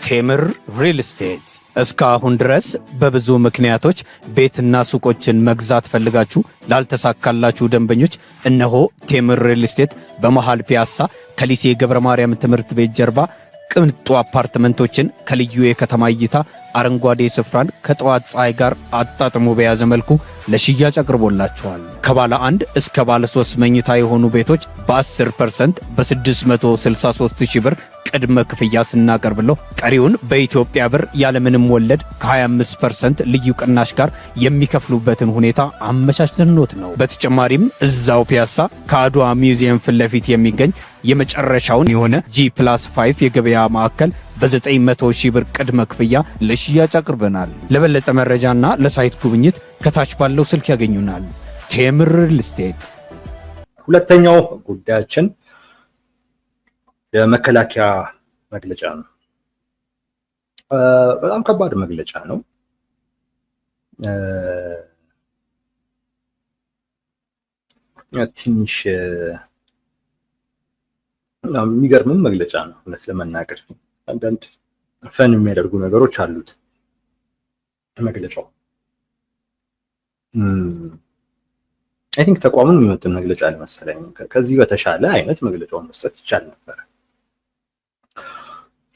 ቴምር ሪል ስቴት እስካሁን ድረስ በብዙ ምክንያቶች ቤትና ሱቆችን መግዛት ፈልጋችሁ ላልተሳካላችሁ ደንበኞች እነሆ ቴምር ሪል ስቴት በመሃል ፒያሳ ከሊሴ ገብረ ማርያም ትምህርት ቤት ጀርባ ቅንጡ አፓርትመንቶችን ከልዩ የከተማ እይታ አረንጓዴ ስፍራን ከጠዋት ፀሐይ ጋር አጣጥሞ በያዘ መልኩ ለሽያጭ አቅርቦላችኋል። ከባለ 1 እስከ ባለ 3 መኝታ የሆኑ ቤቶች በ10% በ663,000 ብር ቅድመ ክፍያ ስናቀርብለው ቀሪውን በኢትዮጵያ ብር ያለምንም ወለድ ከ25% ልዩ ቅናሽ ጋር የሚከፍሉበትን ሁኔታ አመቻችተንዎት ነው። በተጨማሪም እዛው ፒያሳ ከአድዋ ሚውዚየም ፊት ለፊት የሚገኝ የመጨረሻውን የሆነ G+5 የገበያ ማዕከል በ900,000 ብር ቅድመ ክፍያ ለሽያጭ አቅርበናል። ለበለጠ መረጃና ለሳይት ጉብኝት ከታች ባለው ስልክ ያገኙናል። ቴምር ሪል ስቴት። ሁለተኛው ጉዳያችን የመከላከያ መግለጫ ነው። በጣም ከባድ መግለጫ ነው። ትንሽ የሚገርምም መግለጫ ነው። እውነት ለመናገር አንዳንድ ፈን የሚያደርጉ ነገሮች አሉት መግለጫው። አይ ቲንክ ተቋሙን የሚመጥን መግለጫ አልመሰለኝም። ከዚህ በተሻለ አይነት መግለጫውን መስጠት ይቻል ነበር።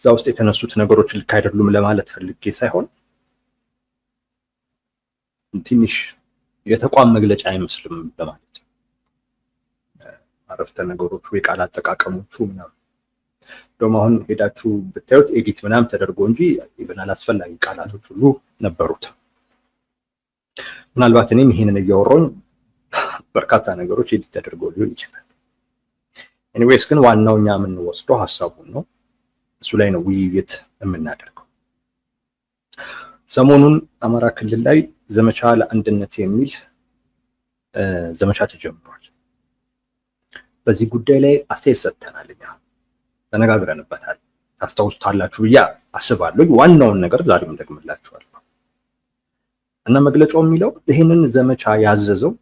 እዛ ውስጥ የተነሱት ነገሮች ልክ አይደሉም ለማለት ፈልጌ ሳይሆን ትንሽ የተቋም መግለጫ አይመስልም ለማለት አረፍተ ነገሮቹ የቃል አጠቃቀሞቹ ምናምን ደግሞ አሁን ሄዳችሁ ብታዩት ኤዲት ምናምን ተደርጎ እንጂ ይበናል አስፈላጊ ቃላቶች ሁሉ ነበሩት። ምናልባት እኔም ይሄንን እያወራሁኝ በርካታ ነገሮች ኤዲት ተደርጎ ሊሆን ይችላል። ኤኒዌይስ ግን ዋናው እኛ የምንወስደው ሐሳቡን ነው። እሱ ላይ ነው ውይይት የምናደርገው። ሰሞኑን አማራ ክልል ላይ ዘመቻ ለአንድነት የሚል ዘመቻ ተጀምሯል። በዚህ ጉዳይ ላይ አስተያየት ሰጥተናል፣ እኛ ተነጋግረንበታል። ታስታውሱታላችሁ ብዬ አስባለሁ። ዋናውን ነገር ዛሬም እንደግምላችኋለሁ። እና መግለጫው የሚለው ይሄንን ዘመቻ ያዘዘው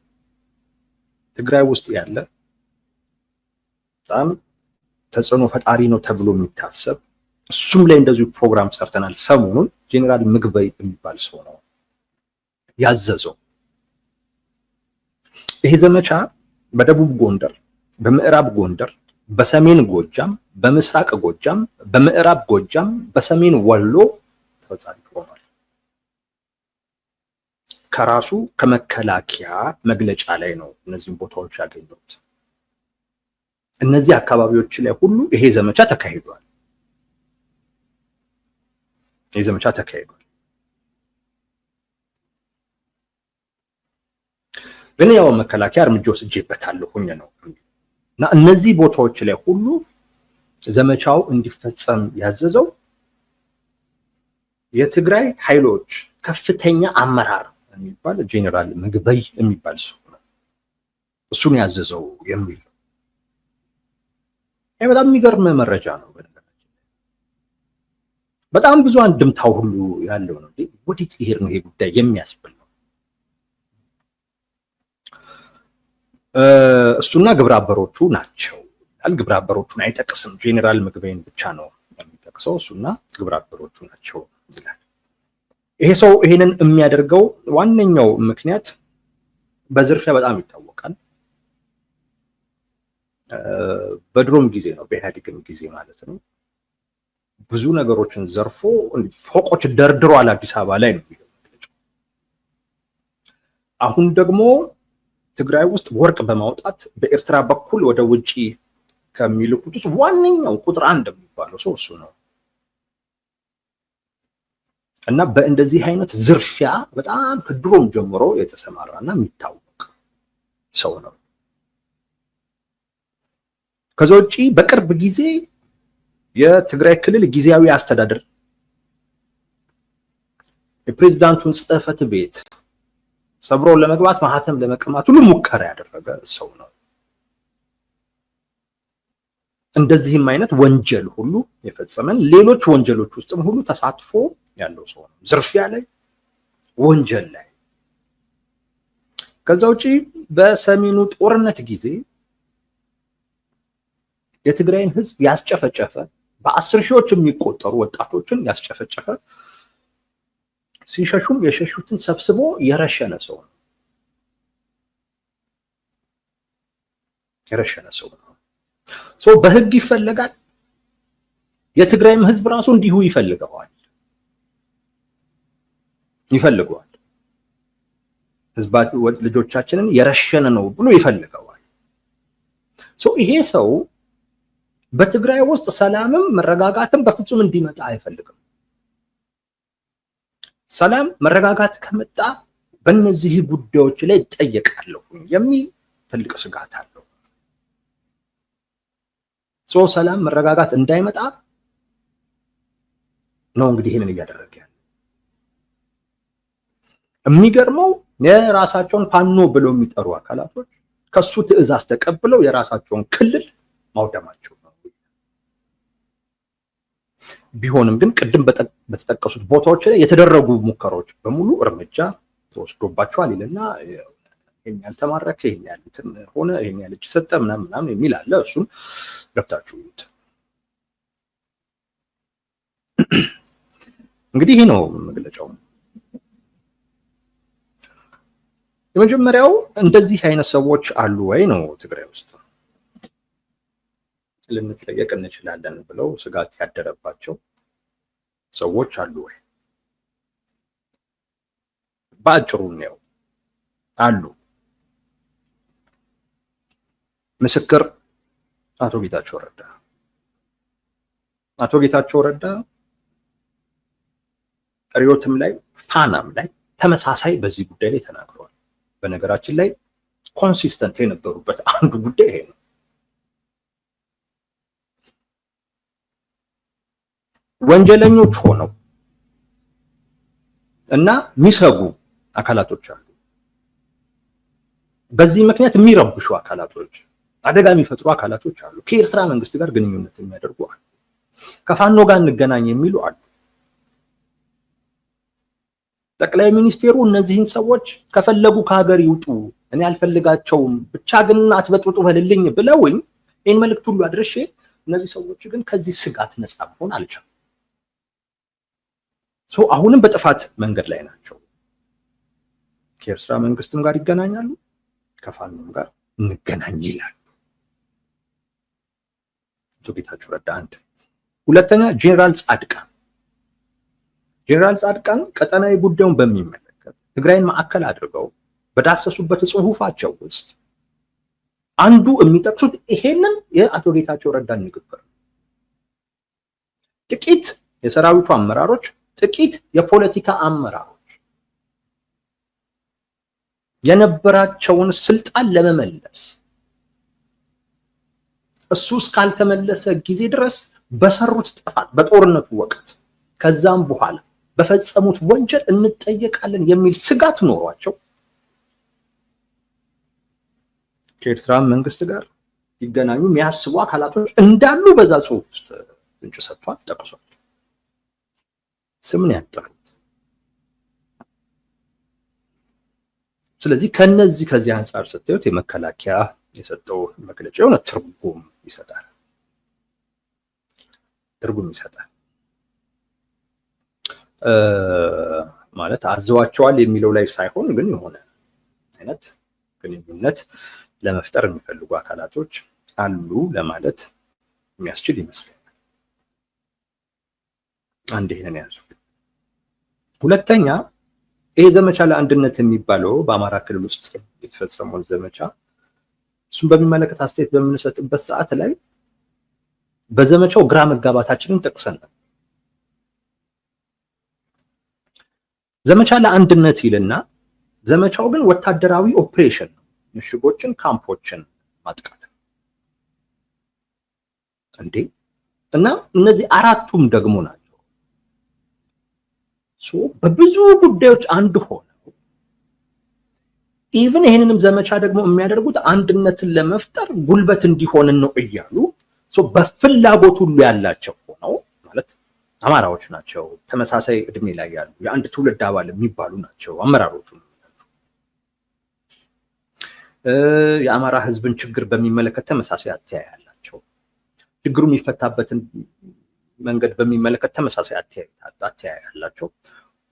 ትግራይ ውስጥ ያለ በጣም ተጽዕኖ ፈጣሪ ነው ተብሎ የሚታሰብ እሱም ላይ እንደዚሁ ፕሮግራም ሰርተናል ሰሞኑን። ጄኔራል ምግበይ የሚባል ሰው ነው ያዘዘው። ይሄ ዘመቻ በደቡብ ጎንደር፣ በምዕራብ ጎንደር፣ በሰሜን ጎጃም፣ በምስራቅ ጎጃም፣ በምዕራብ ጎጃም፣ በሰሜን ወሎ ተፈጻሚ ሆኗል። ከራሱ ከመከላከያ መግለጫ ላይ ነው እነዚህን ቦታዎች ያገኙት። እነዚህ አካባቢዎች ላይ ሁሉ ይሄ ዘመቻ ተካሂዷል። ግን ያው መከላከያ እርምጃ ወስጄበታለሁ ነው እና እነዚህ ቦታዎች ላይ ሁሉ ዘመቻው እንዲፈጸም ያዘዘው የትግራይ ኃይሎች ከፍተኛ አመራር የሚባል ጄኔራል ምግበይ የሚባል ሰው ነው እሱን ያዘዘው የሚል ይሄ በጣም የሚገርም መረጃ ነው። በጣም ብዙ አንድምታው ሁሉ ያለው ነው። ወዴት ሊሄድ ነው ይሄ ጉዳይ የሚያስብል ነው። እሱና ግብረ አበሮቹ ናቸው። ግብረ አበሮቹን አይጠቅስም፣ ጄኔራል ምግበይን ብቻ ነው የሚጠቅሰው። እሱና ግብረ አበሮቹ ናቸው ይላል። ይሄ ሰው ይሄንን የሚያደርገው ዋነኛው ምክንያት በዝርፊያ በጣም ይታወቃል። በድሮም ጊዜ ነው፣ በኢህአዴግም ጊዜ ማለት ነው። ብዙ ነገሮችን ዘርፎ ፎቆች ደርድሯል አዲስ አበባ ላይ ነው። አሁን ደግሞ ትግራይ ውስጥ ወርቅ በማውጣት በኤርትራ በኩል ወደ ውጪ ከሚልኩት ውስጥ ዋነኛው ቁጥር 1 የሚባለው ሰው እሱ ነው እና በእንደዚህ አይነት ዝርፊያ በጣም ከድሮም ጀምሮ የተሰማራና የሚታወቅ ሰው ነው። ከዛ ውጪ በቅርብ ጊዜ የትግራይ ክልል ጊዜያዊ አስተዳደር የፕሬዝዳንቱን ጽሕፈት ቤት ሰብሮ ለመግባት ማህተም ለመቀማት ሁሉ ሙከራ ያደረገ ሰው ነው። እንደዚህም አይነት ወንጀል ሁሉ የፈጸመን ሌሎች ወንጀሎች ውስጥም ሁሉ ተሳትፎ ያለው ሰው ነው። ዝርፊያ ላይ፣ ወንጀል ላይ። ከዛ ውጪ በሰሜኑ ጦርነት ጊዜ የትግራይን ህዝብ ያስጨፈጨፈ በ10 ሺዎች የሚቆጠሩ ወጣቶችን ያስጨፈጨፈ ሲሸሹም የሸሹትን ሰብስቦ የረሸነ ሰው ነው። በህግ ይፈለጋል። የትግራይም ህዝብ ራሱ እንዲሁ ይፈልገዋል። ህዝባችን ልጆቻችንን የረሸነ ነው ብሎ ይፈልገዋል። ይሄ ሰው በትግራይ ውስጥ ሰላምም መረጋጋትም በፍጹም እንዲመጣ አይፈልግም። ሰላም መረጋጋት ከመጣ በእነዚህ ጉዳዮች ላይ እጠየቃለሁ የሚል ትልቅ ስጋት አለው። ሰላም መረጋጋት እንዳይመጣ ነው እንግዲህ ይሄንን እያደረገ ያለው። የሚገርመው የራሳቸውን ፋኖ ብለው የሚጠሩ አካላቶች ከሱ ትዕዛዝ ተቀብለው የራሳቸውን ክልል ማውደማቸው ነው። ቢሆንም ግን ቅድም በተጠቀሱት ቦታዎች ላይ የተደረጉ ሙከራዎች በሙሉ እርምጃ ተወስዶባቸዋል ይልና ይሄን ያልተማረከ ይሄን ያልትን ሆነ ይሄን ያልጅ ሰጠ ምናምን የሚል አለ። እሱን ገብታችሁ ይዩት። እንግዲህ ይሄ ነው መግለጫው። የመጀመሪያው እንደዚህ አይነት ሰዎች አሉ ወይ ነው ትግራይ ውስጥ ልንጠየቅ እንችላለን ብለው ስጋት ያደረባቸው ሰዎች አሉ ወይ? በአጭሩ ነው አሉ። ምስክር አቶ ጌታቸው ረዳ ሪዮትም ላይ ፋናም ላይ ተመሳሳይ በዚህ ጉዳይ ላይ ተናግረዋል። በነገራችን ላይ ኮንሲስተንት የነበሩበት አንዱ ጉዳይ ይሄ ነው። ወንጀለኞች ሆነው እና የሚሰጉ አካላቶች አሉ። በዚህ ምክንያት የሚረብሹ አካላቶች፣ አደጋ የሚፈጥሩ አካላቶች አሉ። ከኤርትራ መንግስት ጋር ግንኙነት የሚያደርጉ አሉ። ከፋኖ ጋር እንገናኝ የሚሉ አሉ። ጠቅላይ ሚኒስቴሩ እነዚህን ሰዎች ከፈለጉ ከሀገር ይውጡ፣ እኔ አልፈልጋቸውም፣ ብቻ ግን አትበጥብጡ በልልኝ ብለውኝ ይህን መልእክት ሁሉ አድርሼ፣ እነዚህ ሰዎች ግን ከዚህ ስጋት ነፃ መሆን አልቻሉም። አሁንም በጥፋት መንገድ ላይ ናቸው። ከኤርትራ መንግስትም ጋር ይገናኛሉ፣ ከፋኖም ጋር እንገናኝ ይላሉ። አቶ ጌታቸው ረዳ አንድ። ሁለተኛ ጄኔራል ጻድቃን ቀጠናዊ ጉዳዩን በሚመለከት ትግራይን ማዕከል አድርገው በዳሰሱበት ጽሁፋቸው ውስጥ አንዱ የሚጠቅሱት ይሄንን የአቶ ጌታቸው ረዳን ንግግር፣ ጥቂት የሰራዊቱ አመራሮች፣ ጥቂት የፖለቲካ አመራሮች የነበራቸውን ስልጣን ለመመለስ እሱ እስካልተመለሰ ጊዜ ድረስ በሰሩት ጥፋት በጦርነቱ ወቅት ከዛም በኋላ በፈጸሙት ወንጀል እንጠየቃለን የሚል ስጋት ኖሯቸው ከኤርትራ መንግስት ጋር ይገናኙ የሚያስቡ አካላቶች እንዳሉ በዛ ጽሁፍ ውስጥ ፍንጭ ሰጥቷል፣ ጠቅሷል። ስምን ያጠሩት። ስለዚህ ከዚህ አንጻር ስታዩት የመከላከያ የሰጠው መግለጫ የሆነ ትርጉም ይሰጣል። ማለት አዘዋቸዋል የሚለው ላይ ሳይሆን ግን የሆነ አይነት ግንኙነት ለመፍጠር የሚፈልጉ አካላቶች አሉ ለማለት የሚያስችል ይመስለኛል። አንድ ይሄንን ያዙ። ሁለተኛ ይሄ ዘመቻ ለአንድነት የሚባለው በአማራ ክልል ውስጥ የተፈጸመውን ዘመቻ እሱን በሚመለከት አስተያየት በምንሰጥበት ሰዓት ላይ በዘመቻው ግራ መጋባታችንን ጠቅሰን ነው። ዘመቻ ለአንድነት ይልና ዘመቻው ግን ወታደራዊ ኦፕሬሽን ነው፣ ምሽጎችን፣ ካምፖችን ማጥቃት እንዴ! እና እነዚህ አራቱም ደግሞ ናቸው በብዙ ጉዳዮች አንድ ሆነው ኢቭን ይሄንንም ዘመቻ ደግሞ የሚያደርጉት አንድነትን ለመፍጠር ጉልበት እንዲሆንን ነው እያሉ በፍላጎት ሁሉ ያላቸው ሆነው ማለት አማራዎች ናቸው። ተመሳሳይ እድሜ ላይ ያሉ የአንድ ትውልድ አባል የሚባሉ ናቸው አመራሮቹ። የአማራ ህዝብን ችግር በሚመለከት ተመሳሳይ አተያይ ያላቸው፣ ችግሩ የሚፈታበትን መንገድ በሚመለከት ተመሳሳይ አተያይ አላቸው።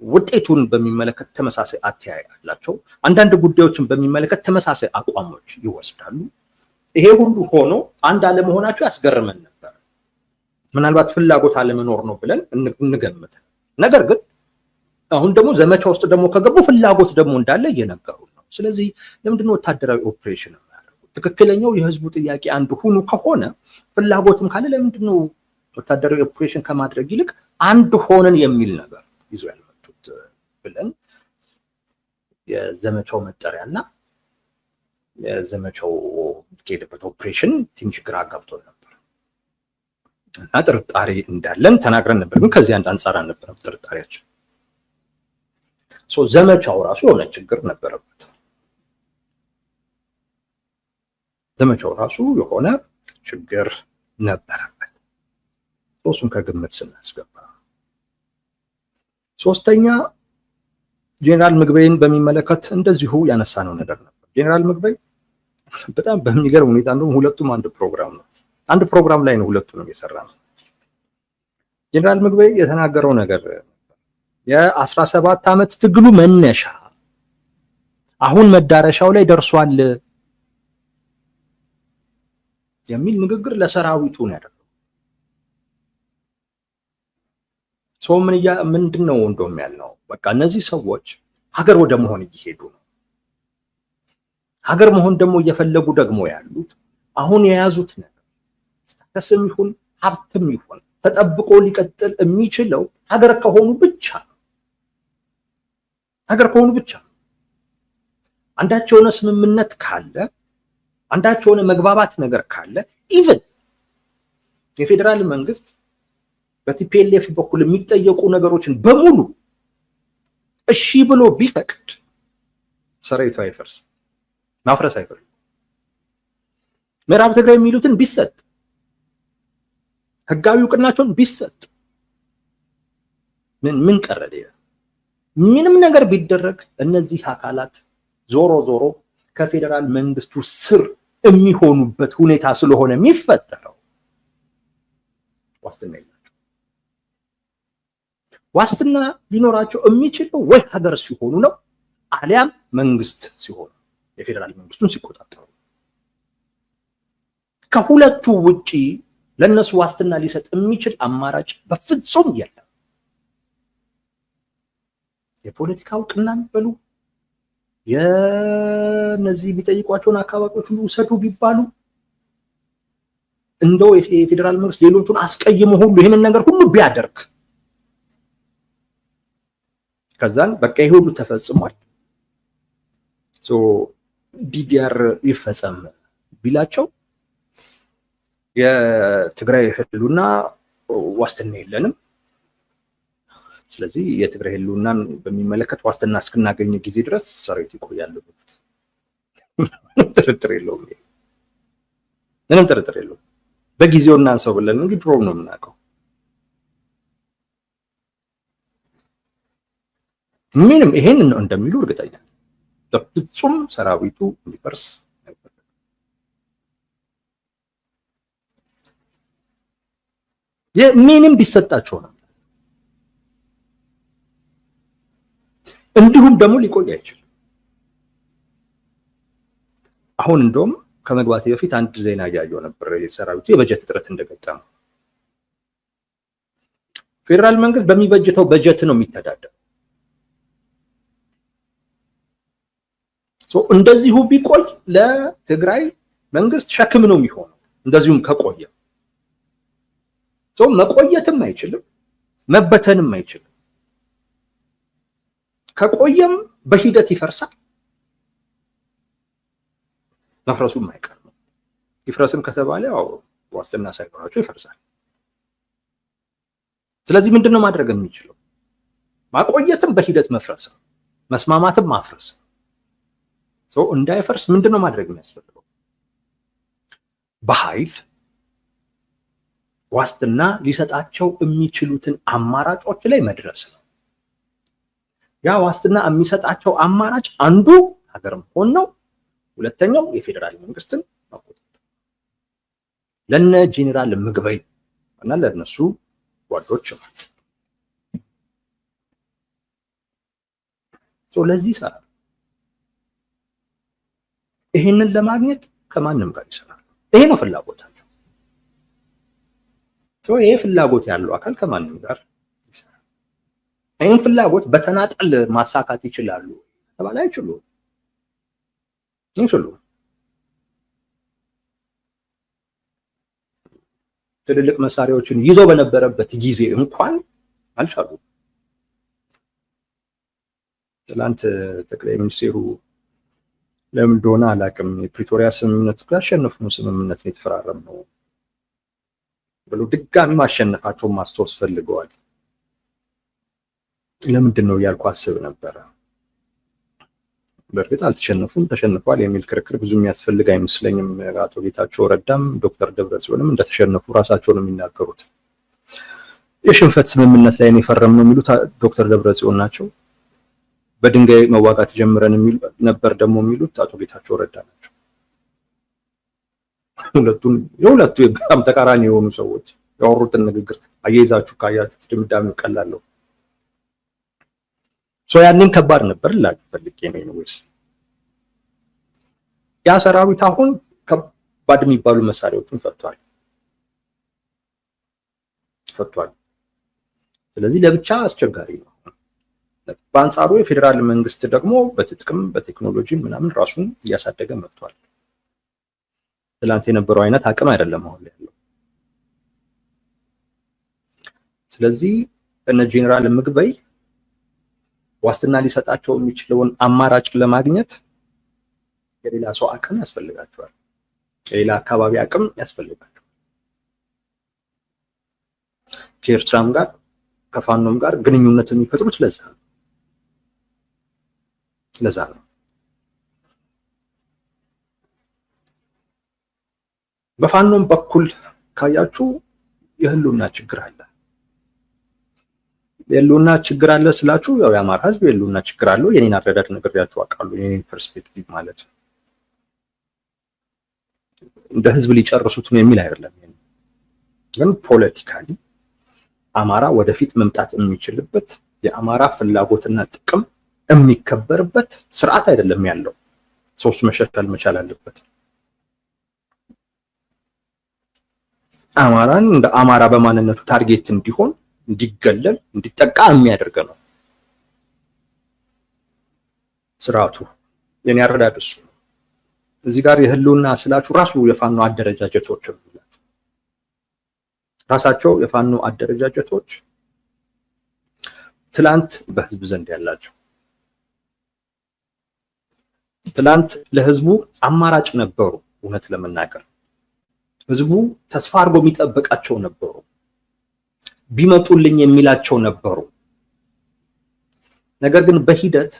ውጤቱን በሚመለከት ተመሳሳይ አተያይ አላቸው። አንዳንድ ጉዳዮችን በሚመለከት ተመሳሳይ አቋሞች ይወስዳሉ። ይሄ ሁሉ ሆኖ አንድ አለመሆናቸው ያስገርመን ነበር። ምናልባት ፍላጎት አለመኖር ነው ብለን እንገምት። ነገር ግን አሁን ደግሞ ዘመቻ ውስጥ ደግሞ ከገቡ ፍላጎት ደግሞ እንዳለ እየነገሩ ነው። ስለዚህ ለምንድነው ወታደራዊ ኦፕሬሽን የሚያደርጉት? ትክክለኛው የህዝቡ ጥያቄ አንዱ ሁኑ ከሆነ ፍላጎትም ካለ ለምንድነው ወታደራዊ ኦፕሬሽን ከማድረግ ይልቅ አንድ ሆነን የሚል ነገር ይዞ ያልመጡት ብለን የዘመቻው መጠሪያና የዘመቻው ከሄደበት ኦፕሬሽን ትንሽ ግራ ገብቶ ነበር እና ጥርጣሬ እንዳለን ተናግረን ነበር። ግን ከዚህ አንጻር አልነበረም ጥርጣሬያችን። ዘመቻው ራሱ የሆነ ችግር ነበረበት። ዘመቻው ራሱ የሆነ ችግር ነበረበት። እሱን ከግምት ስናስገባ ሶስተኛ ጄኔራል ምግበይን በሚመለከት እንደዚሁ ያነሳነው ነገር ነበር። ጄኔራል ምግበይ በጣም በሚገርም ሁኔታ እንደውም ሁለቱም አንድ ፕሮግራም ላይ ነው ሁለቱንም የሰራነው። ጄኔራል ምግበይ የተናገረው ነገር የ17 ዓመት ትግሉ መነሻ አሁን መዳረሻው ላይ ደርሷል የሚል ንግግር ለሰራዊቱ ነው ያደረገው። ምንድነው እንደውም ያልነው በቃ እነዚህ ሰዎች ሀገር ወደ መሆን እየሄዱ ነው። ሀገር መሆን ደግሞ እየፈለጉ ደግሞ ያሉት አሁን የያዙት ነገር ስታተስም ይሁን ሀብትም ይሁን ተጠብቆ ሊቀጥል የሚችለው ሀገር ከሆኑ ብቻ ነው። ሀገር ከሆኑ ብቻ ነው። አንዳቸው የሆነ ስምምነት ካለ፣ አንዳቸው የሆነ መግባባት ነገር ካለ ኢቭን የፌዴራል መንግስት በቲፒኤልኤፍ በኩል የሚጠየቁ ነገሮችን በሙሉ እሺ ብሎ ቢፈቅድ ሰራዊቱ አይፈርስም። ማፍረስ አይፈልግም። ምዕራብ ትግራይ የሚሉትን ቢሰጥ፣ ህጋዊ እውቅናቸውን ቢሰጥ ምን ቀረደ? ምንም ነገር ቢደረግ እነዚህ አካላት ዞሮ ከፌዴራል መንግስቱ ስር የሚሆኑበት ሁኔታ ስለሆነ የሚፈጠረው ዋስትና የላቸው። ዋስትና ሊኖራቸው የሚችለው ወይ ሀገር ሲሆኑ ነው፣ አሊያም መንግስት ሲሆኑ የፌዴራል መንግስቱን ሲቆጣጠሩ። ከሁለቱ ውጪ ለነሱ ዋስትና ሊሰጥ የሚችል አማራጭ በፍጹም የለም። የፖለቲካ እውቅናን በሉ የነዚህ ቢጠይቋቸውን አካባቢዎች ሁሉ ውሰዱ ቢባሉ እንደው የፌዴራል መንግስት ሌሎቹን አስቀይሞ ሁሉ ይሄንን ነገር ሁሉ ቢያደርግ ከዛን በቃ ይሄ ሁሉ ተፈጽሟል ዲዲአር ይፈጸም ቢላቸው የትግራይ ህልውና ዋስትና የለንም፣ ስለዚህ የትግራይ ህልውናን በሚመለከት ዋስትና እስክናገኝ ጊዜ ድረስ ሰራዊት ይቆያል። ምንም ጥርጥር የለውም። በጊዜው እናንሰው ብለን እንግዲህ ድሮም ነው የምናውቀው። ምንም ይሄን ነው እንደሚሉ እርግጠኛ በፍጹም ሰራዊቱ እንዲፈርስ ምንም ቢሰጣቸው ነው። እንዲሁም ደግሞ ሊቆይ አይችልም። አሁን እንደውም ከመግባቴ በፊት አንድ ዜና እያየሁ ነበር። የሰራዊቱ የበጀት እጥረት እንደገጠመው ፌዴራል መንግስት በሚበጀተው በጀት ነው የሚተዳደረው። እንደዚሁ ቢቆይ ለትግራይ መንግስት ሸክም ነው የሚሆነው። እንደዚሁም ከቆየ መቆየትም አይችልም፣ መበተንም አይችልም። ከቆየም በሂደት ይፈርሳል። መፍረሱም አይቀር ነው። ይፍረስም ከተባለ ያው ዋስትና ሳይኖራቸው ይፈርሳል። ስለዚህ ምንድነው ማድረግ የሚችለው? ማቆየትም በሂደት መፍረስ ነው፣ መስማማትም ማፍረስ ነው። እንዳይፈርስ ምንድነው ማድረግ የሚያስፈልገው? በኃይል ዋስትና ሊሰጣቸው የሚችሉትን አማራጮች ላይ መድረስ ነው። ያ ዋስትና የሚሰጣቸው አማራጭ አንዱ ሀገር መሆን ነው። ሁለተኛው የፌዴራል መንግስትን መቆጣጠር። ለነ ጄኔራል ምግበይ እና ለነሱ ጓዶች ማለት ለዚህ ሰራ ይሄንን ለማግኘት ከማንም ጋር ይሰራል። ይሄ ነው ፍላጎታቸው። ይሄ ፍላጎት ያለው አካል ከማንም ጋር ይሰራል። ይሄን ፍላጎት በተናጠል ማሳካት ይችላሉ ተባለ አይችሉም። ትልልቅ መሳሪያዎችን ይዘው በነበረበት ጊዜ እንኳን አልቻሉም። ትላንት ጠቅላይ ሚኒስትሩ ለምን እንደሆነ አላውቅም የፕሪቶሪያ ስምምነት ጋር አሸነፍነው ስምምነት ነው የተፈራረምነው ብሎ ድጋሚ ማሸነፋቸውን ማስታወስ ፈልገዋል። ለምንድን ነው ያልኩ አስብ ነበረ። በእርግጥ አልተሸነፉም ተሸንፈዋል የሚል ክርክር ብዙ የሚያስፈልግ አይመስለኝም። አቶ ጌታቸው ረዳም ዶክተር ደብረጽዮንም እንደተሸነፉ ራሳቸው ነው የሚናገሩት። የሽንፈት ስምምነት ላይ ነው የፈረምነው የሚሉት ዶክተር ደብረጽዮን ናቸው። በድንጋይ መዋጋት ጀምረን የሚል ነበር ደግሞ የሚሉት አቶ ጌታቸው ረዳ ናቸው። የሁለቱ በጣም ተቃራኒ የሆኑ ሰዎች ያወሩትን ንግግር አያይዛችሁ ካያችሁት ድምዳሜው ቀላል ነው። ያንን ከባድ ነበር ላችሁ ፈልጌ ነው ወይስ ያ ሰራዊት አሁን ከባድ የሚባሉ መሳሪያዎችን ፈቷል። ስለዚህ ለብቻ አስቸጋሪ ነው። በአንጻሩ የፌዴራል መንግስት ደግሞ በትጥቅም በቴክኖሎጂ ምናምን ራሱን እያሳደገ መጥቷል። ትላንት የነበረው አይነት አቅም አይደለም አሁን ያለው። ስለዚህ እነ ጄኔራል ምግበይ ዋስትና ሊሰጣቸው የሚችለውን አማራጭ ለማግኘት የሌላ ሰው አቅም ያስፈልጋቸዋል። የሌላ አካባቢ አቅም ያስፈልጋቸዋል። ከኤርትራም ጋር ከፋኖም ጋር ግንኙነት የሚፈጥሩት ለዛ ነው። በፋኖም በኩል ካያችሁ የህልውና ችግር አለ። የህልውና ችግር አለ ስላችሁ ያው የአማራ ህዝብ የህልውና ችግር አለው። የኔን አረዳድ ነግሬያችሁ አውቃለሁ። የኔን ፐርስፔክቲቭ ማለት ነው። እንደ ህዝብ ሊጨርሱት ነው የሚል አይደለም። ግን ፖለቲካሊ አማራ ወደፊት መምጣት የሚችልበት የአማራ ፍላጎትና ጥቅም የሚከበርበት ስርዓት አይደለም ያለው። ሶስት መሻሻል መቻል አለበት። አማራን እንደ አማራ በማንነቱ ታርጌት እንዲሆን እንዲገለል እንዲጠቃ የሚያደርግ ነው ስርዓቱ። የኔ አረዳድ እሱ ነው። እዚህ ጋር የህልውና ስላችሁ ራሱ የፋኖ አደረጃጀቶች ራሳቸው የፋኖ አደረጃጀቶች ትላንት በህዝብ ዘንድ ያላቸው ትላንት ለህዝቡ አማራጭ ነበሩ። እውነት ለመናገር ህዝቡ ተስፋ አድርጎ የሚጠብቃቸው ነበሩ። ቢመጡልኝ የሚላቸው ነበሩ። ነገር ግን በሂደት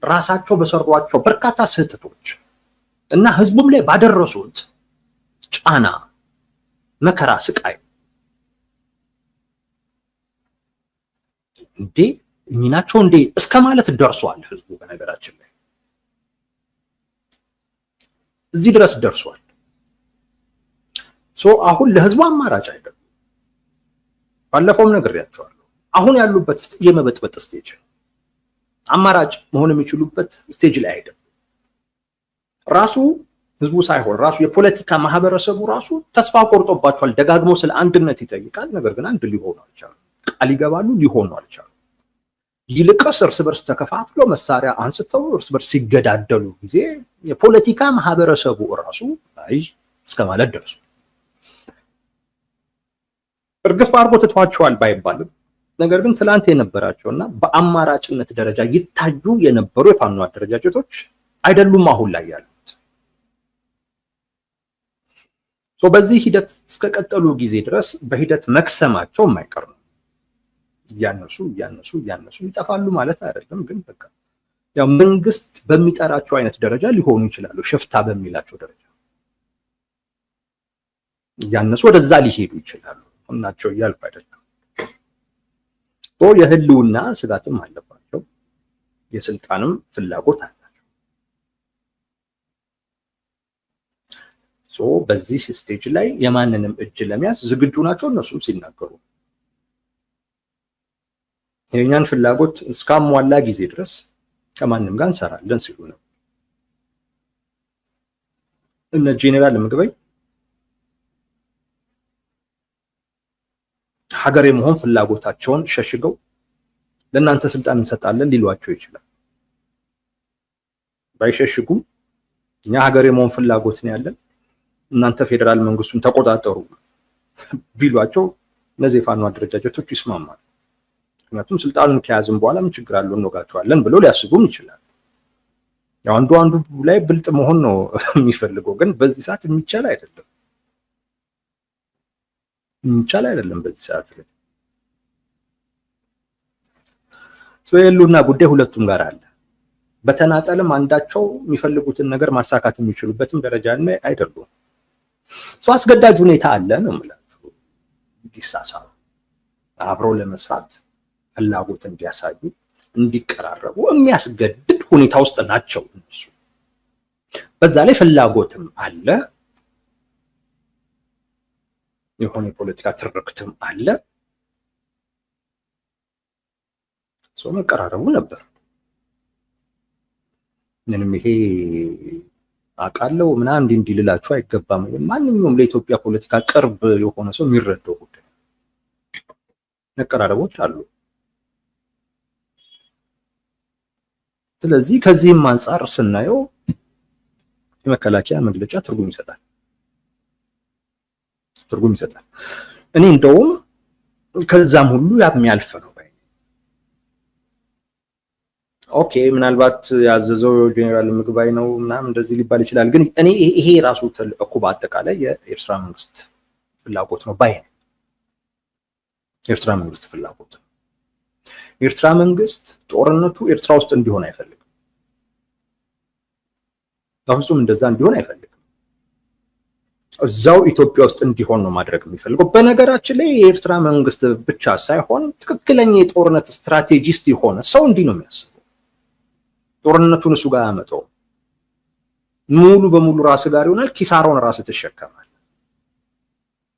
ራሳቸው በሰሯቸው በርካታ ስህተቶች እና ህዝቡም ላይ ባደረሱት ጫና፣ መከራ፣ ስቃይ እኛቸው እንዴ እስከ ማለት ደርሷል። ህዝቡ በነገራችን ላይ እዚህ ድረስ ደርሷል። አሁን ለህዝቡ አማራጭ አይደለም። ባለፈውም ነግሬያቸዋለሁ። አሁን ያሉበት የመበጥበጥ ስቴጅ አማራጭ መሆን የሚችሉበት ስቴጅ ላይ አይደለም። ራሱ ህዝቡ ሳይሆን ራሱ የፖለቲካ ማህበረሰቡ ራሱ ተስፋ ቆርጦባቸዋል። ደጋግሞ ስለ አንድነት ይጠይቃል። ነገር ግን አንድ ሊሆኑ አልቻሉም። ቃል ይገባሉ፣ ሊሆኑ አልቻሉም። ይልቅስ እርስ በርስ ተከፋፍለው መሳሪያ አንስተው እርስ በርስ ሲገዳደሉ ጊዜ የፖለቲካ ማህበረሰቡ ራሱ እስከ ማለት ደርሱ። እርግፍ አድርጎ ትቷቸዋል ባይባልም ነገር ግን ትላንት የነበራቸውና በአማራጭነት ደረጃ ይታዩ የነበሩ የፋኖ አደረጃጀቶች አይደሉም አሁን ላይ ያሉት። በዚህ ሂደት እስከቀጠሉ ጊዜ ድረስ በሂደት መክሰማቸው የማይቀር ነው። እያነሱ ይጠፋሉ ማለት አይደለም። ግን በቃ ያው መንግስት በሚጠራቸው አይነት ደረጃ ሊሆኑ ይችላሉ። ሽፍታ በሚላቸው ደረጃ እያነሱ ወደዛ ሊሄዱ ይችላሉ ናቸው እያልኩ አይደለም። የህልውና ስጋትም አለባቸው። የስልጣንም ፍላጎት አላቸው። በዚህ ስቴጅ ላይ የማንንም እጅ ለመያዝ ዝግጁ ናቸው እነሱም ሲናገሩ የኛን ፍላጎት እስካሟላ ጊዜ ድረስ ከማንም ጋር እንሰራለን ሲሉ ነው። እነ ጄኔራል ምግበይ ሀገር የመሆን ፍላጎታቸውን ሸሽገው ለእናንተ ስልጣን እንሰጣለን ሊሏቸው ይችላል። ባይሸሽጉም እኛ ሀገር የመሆን ፍላጎት ነው ያለን እናንተ ፌደራል መንግስቱን ተቆጣጠሩ ቢሏቸው እነዚህ ፋኖ አደረጃጀቶች ይስማማሉ። ምክንያቱም ስልጣኑን ከያዝን በኋላ ምን ችግር አለው እንወጋቸዋለን ብለው ሊያስቡም ይችላል። ያው አንዱ ላይ ብልጥ መሆን ነው የሚፈልገው፣ ግን በዚህ ሰዓት የሚቻል አይደለም። በዚህ ሰዓት ላይ የህልውና ጉዳይ ሁለቱም ጋር አለ። በተናጠልም አንዳቸው የሚፈልጉትን ነገር ማሳካት የሚችሉበትም ደረጃ ላይ አይደሉም። አስገዳጅ ሁኔታ አለ ነው የምላችሁ። እንዲሳሳሩ አብረው ለመስራት ፍላጎት እንዲያሳዩ እንዲቀራረቡ የሚያስገድድ ሁኔታ ውስጥ ናቸው እነሱ። በዛ ላይ ፍላጎትም አለ፣ የሆነ የፖለቲካ ትርክትም አለ። መቀራረቡ ነበር። ምንም ይሄ አውቃለሁ ምናምን እንዲህ ልላችሁ አይገባም። ማንኛውም ለኢትዮጵያ ፖለቲካ ቅርብ የሆነ ሰው የሚረዳው ጉዳይ መቀራረቦች አሉ። ስለዚህ ከዚህም አንፃር ስናየው የመከላከያ መግለጫ ትርጉም ይሰጣል። እኔ እንደውም ከዛም ሁሉ የሚያልፍ ነው። ኦኬ ምናልባት ያዘዘው ጄኔራል ምግበይ ነው ምናምን እንደዚህ ሊባል ይችላል። ግን እኔ ይሄ ራሱ ተልእኮ በአጠቃላይ የኤርትራ መንግስት ፍላጎት ነው ባይ ነኝ። የኤርትራ መንግስት ፍላጎት ነው። የኤርትራ መንግስት ጦርነቱ ኤርትራ ውስጥ እንዲሆን አይፈልግም። በፍጹም እንደዛ እንዲሆን አይፈልግም። እዛው ኢትዮጵያ ውስጥ እንዲሆን ነው ማድረግ የሚፈልገው። በነገራችን ላይ የኤርትራ መንግስት ብቻ ሳይሆን ትክክለኛ የጦርነት ስትራቴጂስት የሆነ ሰው እንዲህ ነው የሚያስበው። ጦርነቱን እሱ ጋር ያመጣው ሙሉ በሙሉ ራስ ጋር ይሆናል፣ ኪሳራውን ራስ ተሸከማል።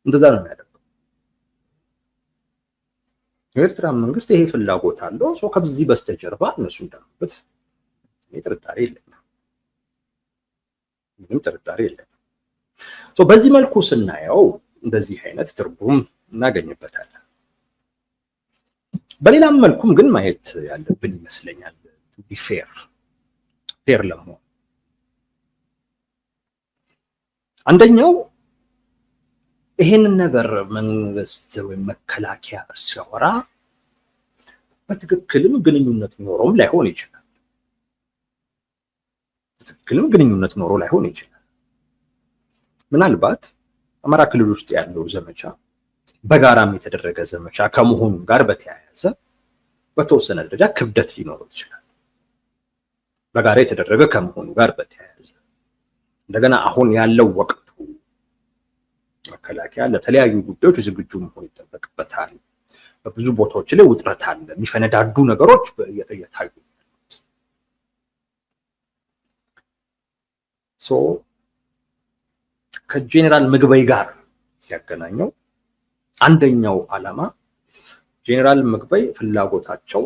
እንደዛ ነው የሚያደርገው። የኤርትራ መንግስት ይሄ ፍላጎት አለው። ሰው ከዚህ በስተጀርባ እነሱ እንዳሉበት ምንም ጥርጣሬ የለም። በዚህ መልኩ ስናየው እንደዚህ አይነት ትርጉም እናገኝበታለን። በሌላም መልኩም ግን ማየት ያለብን ይመስለኛል። ፌር ለመሆን አንደኛው ይሄንን ነገር መንግስት ወይም መከላከያ ሲያወራ በትክክልም ግንኙነት ኖሮም ላይሆን ይችላል። ምናልባት አማራ ክልል ውስጥ ያለው ዘመቻ በጋራም የተደረገ ዘመቻ ከመሆኑ ጋር በተያያዘ በተወሰነ ደረጃ ክብደት ሊኖረው ይችላል። በጋራ የተደረገ ከመሆኑ ጋር በተያያዘ እንደገና አሁን ያለው ወቅቱ መከላከያ ለተለያዩ ጉዳዮች ዝግጁ መሆን ይጠበቅበታል። በብዙ ቦታዎች ላይ ውጥረት አለ፣ የሚፈነዳዱ ነገሮች እየታዩ ከጄኔራል ምግበይ ጋር ሲያገናኘው አንደኛው ዓላማ ጄኔራል ምግበይ ፍላጎታቸው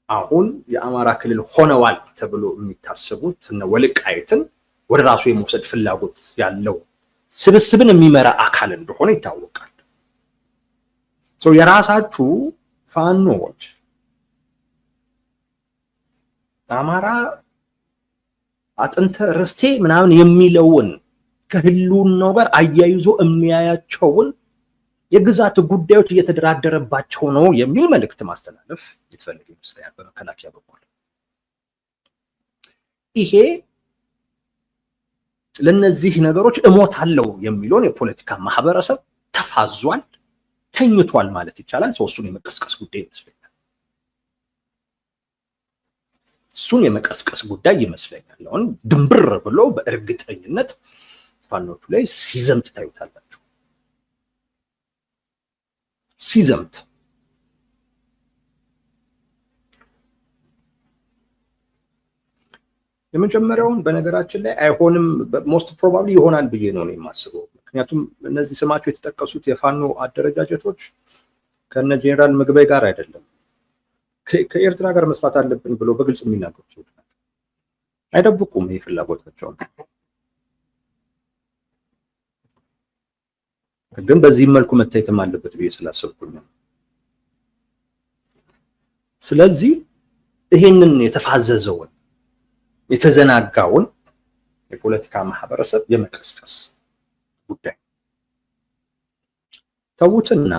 አሁን የአማራ ክልል ሆነዋል ተብሎ የሚታሰቡት እነ ወልቃይትን ወደ ራሱ የመውሰድ ፍላጎት ያለው ስብስብን የሚመራ አካል እንደሆነ ይታወቃል። የራሳችሁ ፋኖች አማራ አጥንተ ርስቴ ምናምን የሚለውን ከህልውናው ጋር አያይዞ የሚያያቸውን የግዛት ጉዳዮች እየተደራደረባቸው ነው የሚል መልእክት ማስተላለፍ ይፈልግ ይመስላል በመከላከያ በኩል። ይሄ ለነዚህ ነገሮች እሞታለሁ የሚለውን የፖለቲካ ማህበረሰብ ተፋዟል፣ ተኝቷል ማለት ይቻላል። እሱን የመቀስቀስ ጉዳይ ይመስለኛል። አሁን ድንብር ብሎ በእርግጠኝነት ፋኖቹ ላይ ሲዘምት ታዩታላችሁ። ሲዘምት የመጀመሪያውን በነገራችን ላይ አይሆንም ሞስት ፕሮባብሊ ይሆናል ብዬ ነው የማስበው። ምክንያቱም እነዚህ ስማቸው የተጠቀሱት የፋኖ አደረጃጀቶች ከነ ጄኔራል ምግበይ ጋር አይደለም ከኤርትራ ጋር መስራት አለብን ብሎ በግልጽ የሚናገሩ ሰዎች ናቸው። አይደብቁም ይሄ ፍላጎታቸው። ግን በዚህ መልኩ መታየትም አለበት ብዬ ስላሰብኩኝ ነው። ስለዚህ ይሄንን የተፋዘዘውን የተዘናጋውን የፖለቲካ ማህበረሰብ የመቀስቀስ ጉዳይ ተውትና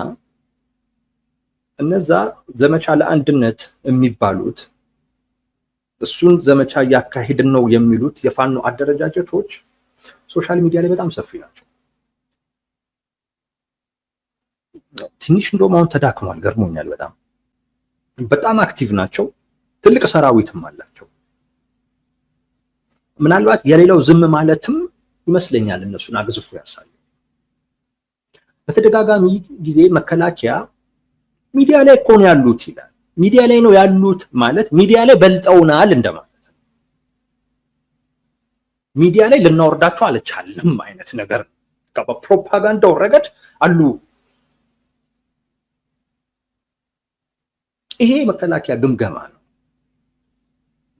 እነዛ ዘመቻ ለአንድነት የሚባሉት እሱን ዘመቻ እያካሄድን ነው የሚሉት የፋኖ አደረጃጀቶች ሶሻል ሚዲያ ላይ በጣም ሰፊ ናቸው። ትንሽ እንደውም አሁን ተዳክሟል፣ ገርሞኛል። በጣም አክቲቭ ናቸው። ትልቅ ሰራዊትም አላቸው። ምናልባት የሌላው ዝም ማለትም ይመስለኛል እነሱን አግዝፎ ያሳያል። በተደጋጋሚ ጊዜ መከላከያ ሚዲያ ላይ እኮ ነው ያሉት ይላል። ሚዲያ ላይ ነው ያሉት ማለት ሚዲያ ላይ በልጠውናል እንደማለት ነው። ሚዲያ ላይ ልናወርዳቸው አልቻልም አይነት ነገር ነው። በፕሮፓጋንዳው ረገድ አሉ። ይሄ መከላከያ ግምገማ ነው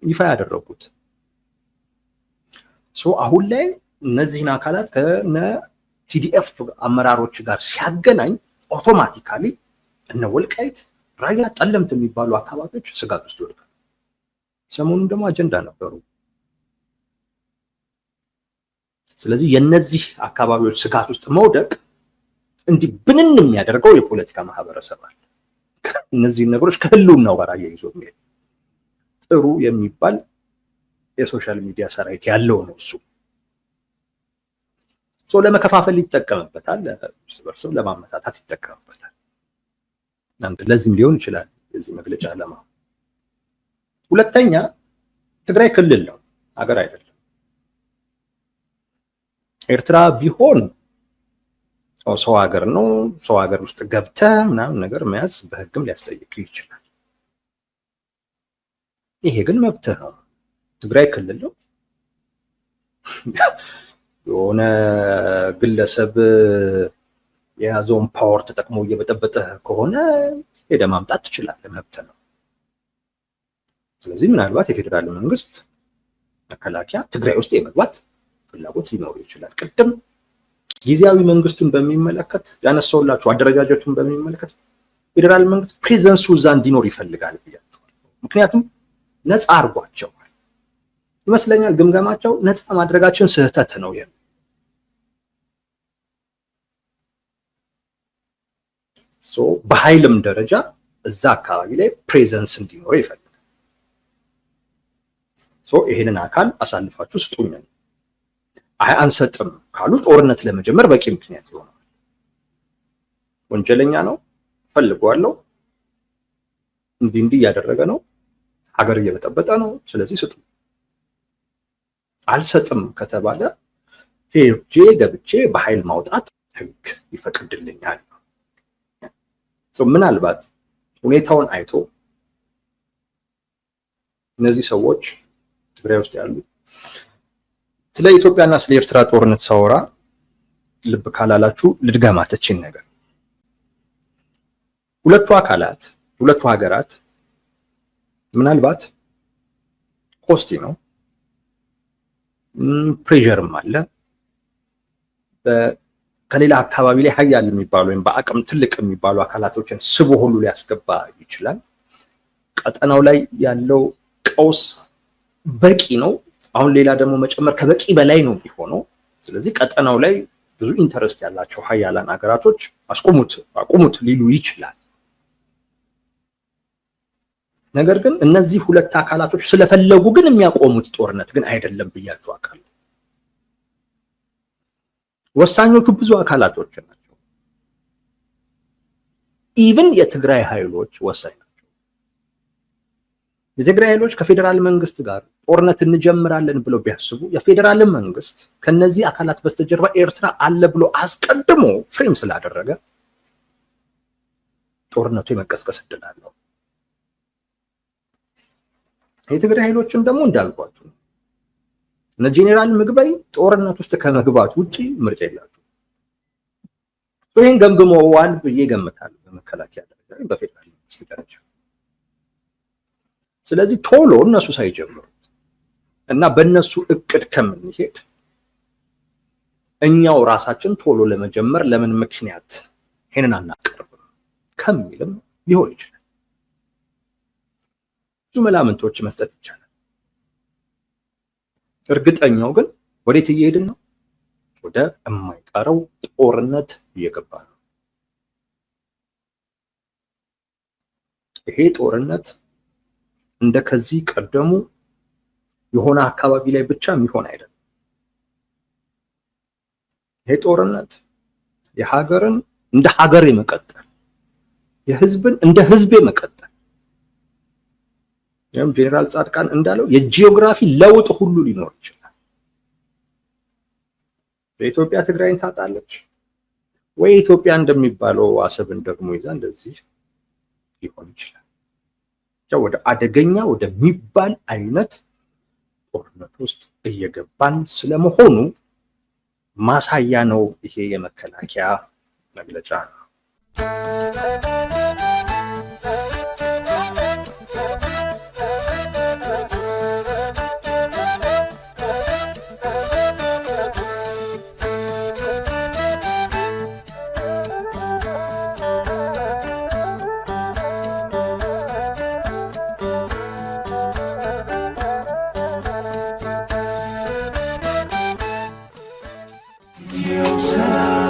ይፋ ያደረጉት። አሁን ላይ እነዚህን አካላት ከነ ቲዲኤፍ አመራሮች ጋር ሲያገናኝ አውቶማቲካሊ እነ ወልቃይት፣ ራያ፣ ጠለምት የሚባሉ አካባቢዎች ስጋት ውስጥ ይወድቃሉ። ሰሞኑን ደግሞ አጀንዳ ነበሩ። ስለዚህ የነዚህ አካባቢዎች ስጋት ውስጥ መውደቅ እንዲህ ብንን የሚያደርገው የፖለቲካ ማህበረሰብ አለ። እነዚህ ነገሮች ከህልውናው ጋር አያይዞ የሚሄድ ጥሩ የሚባል የሶሻል ሚዲያ ሰራዊት ያለው ነው። እሱ ለመከፋፈል ይጠቀምበታል፣ እርስ በርስ ለማመታታት ይጠቀምበታል። ለዚህም ሊሆን ይችላል የዚህ መግለጫ ዓላማ። ሁለተኛ ትግራይ ክልል ነው፣ ሀገር አይደለም። ኤርትራ ቢሆን ሰው ሀገር ነው። ሰው ሀገር ውስጥ ገብተህ ምናምን ነገር መያዝ በህግም ሊያስጠይቅ ይችላል። ይሄ ግን መብትህ ነው። ትግራይ ክልል ነው። የሆነ ግለሰብ የያዘውን ፓወር ተጠቅሞ እየበጠበጠ ከሆነ ሄደ ማምጣት ትችላለህ፣ መብትህ ነው። ስለዚህ ምናልባት የፌዴራል መንግስት መከላከያ ትግራይ ውስጥ የመግባት ፍላጎት ሊኖር ይችላል። ቅድም ጊዜያዊ መንግስቱን በሚመለከት ያነሳውላችሁ አደረጃጀቱን በሚመለከት ፌዴራል መንግስት ፕሬዘንሱ እዛ እንዲኖር ይፈልጋል ብያቸዋል። ምክንያቱም ነፃ አድርጓቸዋል ይመስለኛል። ግምገማቸው ነፃ ማድረጋችን ስህተት ነው የሚል በኃይልም ደረጃ እዛ አካባቢ ላይ ፕሬዘንስ እንዲኖር ይፈልጋል። ይሄንን አካል አሳልፋችሁ ስጡኝ፣ አይ አንሰጥም ካሉ ጦርነት ለመጀመር በቂ ምክንያት ይሆናል። ወንጀለኛ ነው፣ ፈልጓለሁ፣ እንዲህ እያደረገ ነው፣ ሀገር እየበጠበጠ ነው፣ ስለዚህ ስጡ። አልሰጥም ከተባለ ሄጄ ገብቼ በኃይል ማውጣት ህግ ይፈቅድልኛል። ምናልባት ሁኔታውን አይቶ እነዚህ ሰዎች ትግራይ ውስጥ ያሉ ስለ ኢትዮጵያና ስለ ኤርትራ ጦርነት ሳወራ ልብ ካላላችሁ ልድገማተችን ነገር ሁለቱ አካላት ሁለቱ ሀገራት ምናልባት ኮስቲ ነው፣ ፕሬሸርም አለ። ከሌላ አካባቢ ላይ ሀያል የሚባሉ ወይም በአቅም ትልቅ የሚባሉ አካላቶችን ስቦ ሁሉ ሊያስገባ ይችላል። ቀጠናው ላይ ያለው ቀውስ በቂ ነው። አሁን ሌላ ደግሞ መጨመር ከበቂ በላይ ነው የሚሆነው። ስለዚህ ቀጠናው ላይ ብዙ ኢንተረስት ያላቸው ሀያላን ሀገራቶች አቁሙት ሊሉ ይችላል። ነገር ግን እነዚህ ሁለት አካላቶች ስለፈለጉ ግን የሚያቆሙት ጦርነት ግን አይደለም ብያችሁ አካል ወሳኞቹ ብዙ አካላቶች ናቸው። ኢቭን የትግራይ ኃይሎች ወሳኝ ናቸው። የትግራይ ኃይሎች ከፌዴራል መንግስት ጋር ጦርነት እንጀምራለን ብለው ቢያስቡ የፌዴራል መንግስት ከነዚህ አካላት በስተጀርባ ኤርትራ አለ ብሎ አስቀድሞ ፍሬም ስላደረገ ጦርነቱ የመቀስቀስ እድል አለው። የትግራይ ኃይሎችም ደግሞ እንዳልኳችሁ እነ ጄኔራል ምግበይ ጦርነት ውስጥ ከመግባት ውጪ ምርጫ የላቸው። ይህን ገምግመዋል ብዬ ገምታለሁ በመከላከያ ደረጃ በፌዴራል መንግስት ደረጃ። ስለዚህ ቶሎ እነሱ ሳይጀምሩ እና በእነሱ እቅድ ከምንሄድ እኛው ራሳችን ቶሎ ለመጀመር ለምን ምክንያት ይሄንን አናቀርብም ከሚልም ሊሆን ይችላል። ብዙ መላምንቶች መስጠት ይቻላል። እርግጠኛው ግን ወዴት እየሄድን ነው? ወደ የማይቀረው ጦርነት እየገባ ነው። ይሄ ጦርነት እንደ ከዚህ ቀደሙ የሆነ አካባቢ ላይ ብቻ የሚሆን አይደለም። ይሄ ጦርነት የሀገርን እንደ ሀገር የመቀጠል የህዝብን እንደ ህዝብ የመቀጠል ጄኔራል ጻድቃን እንዳለው የጂኦግራፊ ለውጥ ሁሉ ሊኖር ይችላል። በኢትዮጵያ ትግራይን ታጣለች ወይ ኢትዮጵያ እንደሚባለው አሰብን ደግሞ ይዛ እንደዚህ ሊሆን ይችላል። ወደ አደገኛ ወደሚባል አይነት ጦርነት ውስጥ እየገባን ስለመሆኑ ማሳያ ነው ይሄ የመከላከያ መግለጫ ነው። Dios